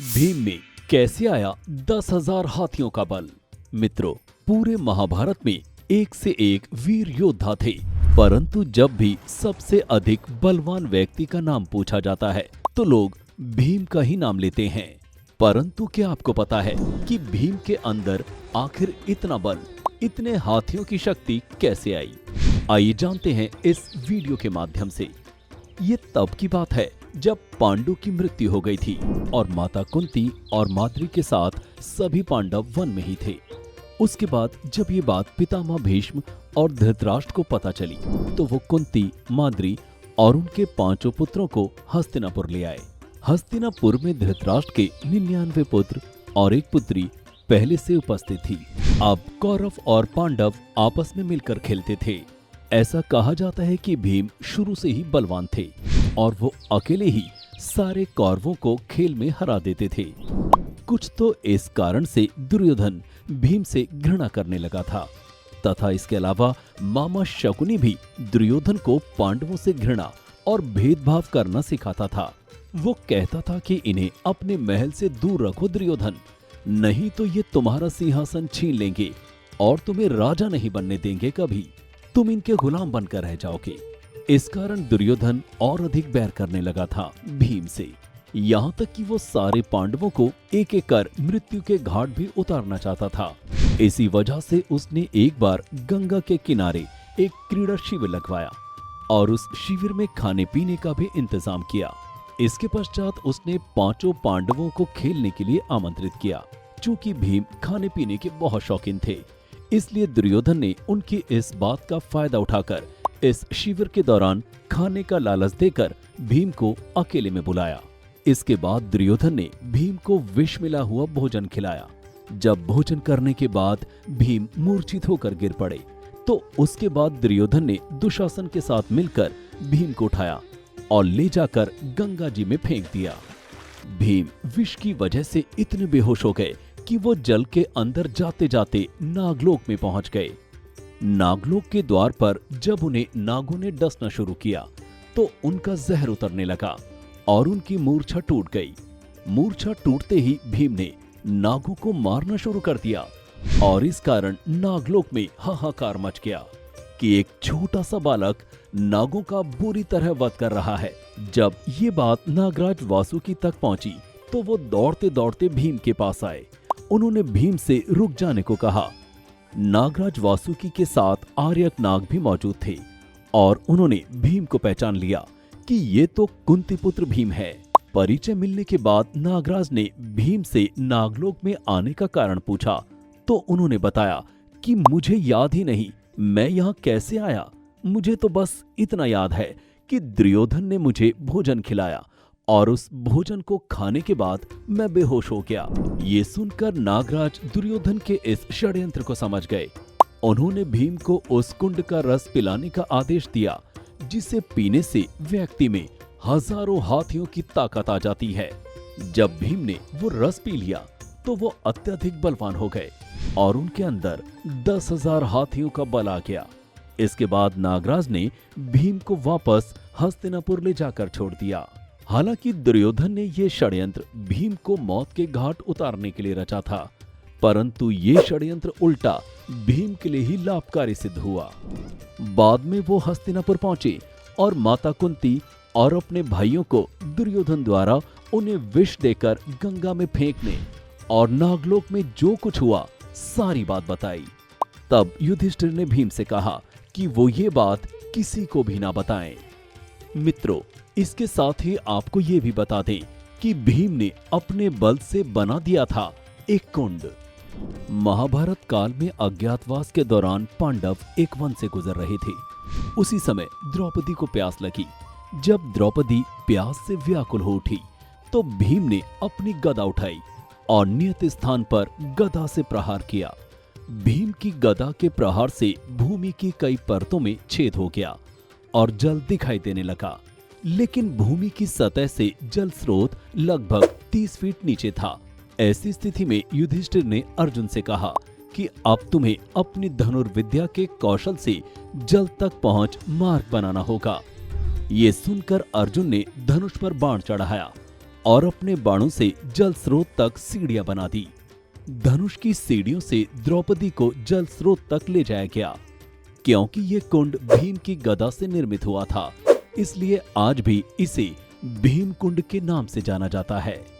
भीम में कैसे आया 10,000 हाथियों का बल। मित्रों, पूरे महाभारत में एक से एक वीर योद्धा थे, परंतु जब भी सबसे अधिक बलवान व्यक्ति का नाम पूछा जाता है तो लोग भीम का ही नाम लेते हैं। परंतु क्या आपको पता है कि भीम के अंदर आखिर इतना बल, इतने हाथियों की शक्ति कैसे आई? आइए जानते हैं इस वीडियो के माध्यम से। ये तब की बात है जब पांडु की मृत्यु हो गई थी और माता कुंती और माद्री के साथ सभी पांडव वन में ही थे। उसके बाद जब ये बात पितामह भीष्म और धृतराष्ट्र को पता चली तो वो कुंती, माद्री और उनके 5 पुत्रों को हस्तिनापुर ले आए। हस्तिनापुर में धृतराष्ट्र के 99 पुत्र और एक पुत्री पहले से उपस्थित थी। अब कौरव और पांडव आपस में मिलकर खेलते थे। ऐसा कहा जाता है कि भीम शुरू से ही बलवान थे और वो अकेले ही सारे कौरवों को खेल में हरा देते थे। कुछ तो इस कारण से दुर्योधन भीम से घृणा करने लगा था तथा इसके अलावा मामा शकुनी भी दुर्योधन को पांडवों से घृणा और भेदभाव करना सिखाता था। वो कहता था कि इन्हें अपने महल से दूर रखो दुर्योधन, नहीं तो ये तुम्हारा सिंहासन छीन लेंगे और तुम्हें राजा नहीं बनने देंगे कभी, तुम इनके गुलाम बनकर रह जाओगे। इस कारण दुर्योधन और अधिक बैर करने लगा था भीम से, यहाँ तक कि वो सारे पांडवों को एक एक कर मृत्यु के घाट भी उतारना चाहता था। इसी वजह से उसने एक बार गंगा के किनारे एक क्रीड़ा शिविर लगवाया और उस शिविर में खाने पीने का भी इंतजाम किया। इसके पश्चात उसने 5 पांडवों को खेलने के लिए आमंत्रित किया। चूंकि भीम खाने पीने के बहुत शौकीन थे, इसलिए दुर्योधन ने उनकी इस बात का फायदा उठाकर इस शिविर के दौरान खाने का लालच देकर भीम को अकेले में बुलाया। इसके बाद दुर्योधन ने भीम को विष मिला हुआ भोजन खिलाया। जब भोजन करने के बाद भीम मूर्छित होकर गिर पड़े तो उसके बाद दुर्योधन ने दुशासन के साथ मिलकर भीम को उठाया और ले जाकर गंगा जी में फेंक दिया। भीम विष की वजह से इतने बेहोश हो गए कि वो जल के अंदर जाते जाते नागलोक में पहुंच गए। नागलोक के द्वार पर जब उन्हें नागों ने डसना शुरू किया तो उनका जहर उतरने लगा और उनकी मूर्छा टूट गई। मूर्छा टूटते ही भीम ने नागों को मारना शुरू कर दिया और इस कारण नागलोक में हाहाकार मच गया कि एक छोटा सा बालक नागों का बुरी तरह वध कर रहा है। जब ये बात नागराज वासुकी तक पहुंची तो वो दौड़ते दौड़ते भीम के पास आए। उन्होंने भीम से रुक जाने को कहा। नागराज वासुकी के साथ आर्यक नाग भी मौजूद थे और उन्होंने भीम को पहचान लिया कि ये तो कुंती पुत्र भीम है। परिचय मिलने के बाद नागराज ने भीम से नागलोक में आने का कारण पूछा तो उन्होंने बताया कि मुझे याद ही नहीं मैं यहाँ कैसे आया। मुझे तो बस इतना याद है कि दुर्योधन ने मुझे भोजन खिलाया और उस भोजन को खाने के बाद मैं बेहोश हो गया। ये सुनकर नागराज दुर्योधन के इस षड्यंत्र को समझ गए। उन्होंने भीम को उस कुंड का रस पिलाने का आदेश दिया जिसे पीने से व्यक्ति में हजारों हाथियों की ताकत आ जाती है। जब भीम ने वो रस पी लिया तो वो अत्यधिक बलवान हो गए और उनके अंदर 10,000 हाथियों का बल आ गया। इसके बाद नागराज ने भीम को वापस हस्तिनापुर ले जाकर छोड़ दिया। हालांकि दुर्योधन ने ये षड्यंत्र भीम को मौत के घाट उतारने के लिए रचा था, परंतु ये षड्यंत्र उल्टा भीम के लिए ही लाभकारी सिद्ध हुआ। बाद में वो हस्तिनापुर पहुंचे और माता कुंती और अपने भाइयों को दुर्योधन द्वारा उन्हें विष देकर गंगा में फेंकने और नागलोक में जो कुछ हुआ सारी बात बताई। तब युधिष्ठिर ने भीम से कहा कि वो ये बात किसी को भी ना बताएं। मित्रों, इसके साथ ही आपको ये भी बता दें कि भीम ने अपने बल से बना दिया था एक कुंड। महाभारत काल में अज्ञातवास के दौरान पांडव एक वन से गुजर रहे थे। उसी समय द्रौपदी को प्यास लगी। जब द्रौपदी प्यास से व्याकुल हो उठी तो भीम ने अपनी गदा उठाई और नियत स्थान पर गदा से प्रहार किया। भीम की गदा के प्रहार से भूमि की कई परतों में छेद हो गया और जल दिखाई देने लगा, लेकिन भूमि की सतह से जल स्रोत लगभग 30 फीट नीचे था। ऐसी स्थिति में युधिष्ठिर ने अर्जुन से कहा कि अब तुम्हें अपनी धनुर्विद्या के कौशल से जल तक पहुंच मार्ग बनाना होगा। ये सुनकर अर्जुन ने धनुष पर बाण चढ़ाया और अपने बाणों से जल स्रोत तक सीढ़ियां बना दी। धनुष की सीढ़ियों से द्रौपदी को जल स्रोत तक ले जाया गया। क्योंकि ये कुंड भीम की गदा से निर्मित हुआ था, इसलिए आज भी इसे भीम कुंड के नाम से जाना जाता है।